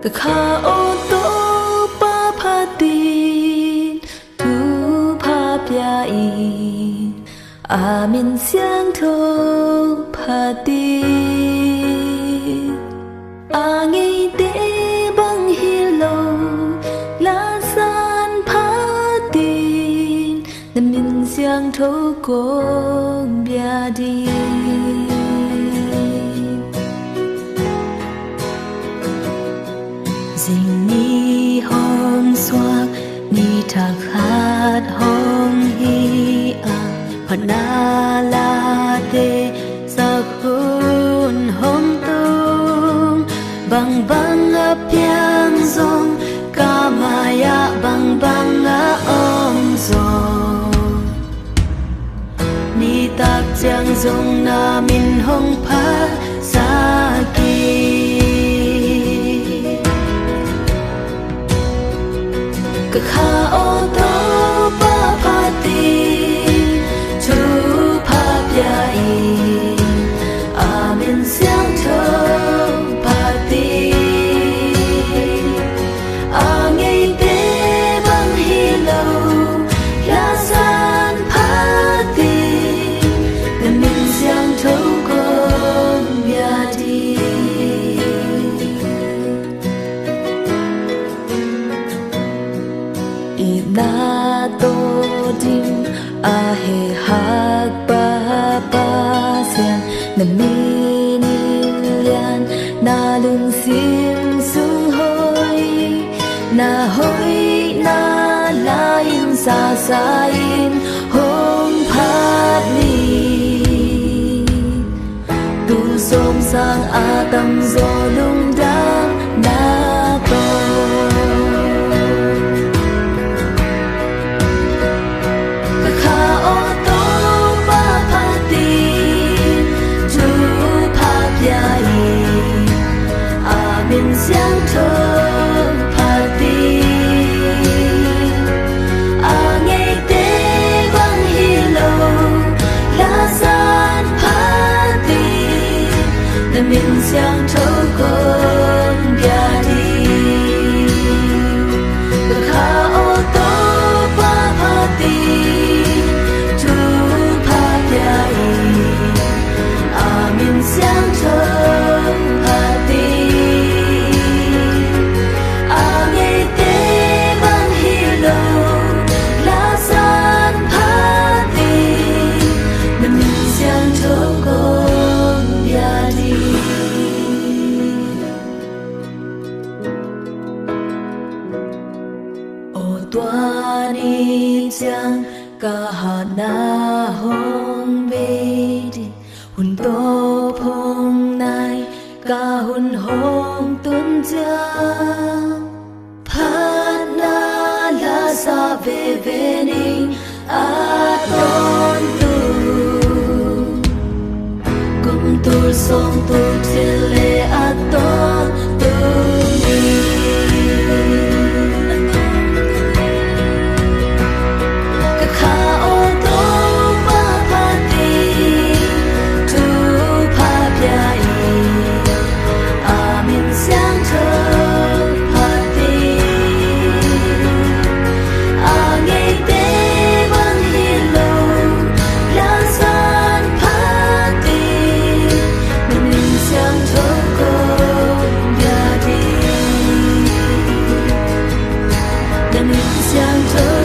个卡奥多巴帕丁，杜帕比因，阿明相头帕丁，阿尼德邦希罗拉山帕丁，那明相头公比丁。Ni hong swak ni thak hat hong hi a panala te sa khun hong tung bang bang a piang zong kamaya bang bang a om zong ni tak chang zong na min hong pha sa ki个卡奥多巴帕蒂，图帕比因，阿明相头帕蒂，阿尼德邦希罗拉山帕蒂，那明相头公比蒂。Na to dim a he hak pa pa sian na mini lian na lung sim sung hoi na la in sa in hong phat ni tu som sang a tam zo lung dang na to相头帕蒂，阿尼德邦希罗拉山帕蒂，那明相头公比蒂，个卡奥多巴帕蒂，图帕比因，阿明相头帕蒂。Tua ni chang ka hana hong be di hun to phong nai ka hun hong tun chang phat na la sa ve ve ning a ton tu kum tu song tu chile a ton tu ni相头。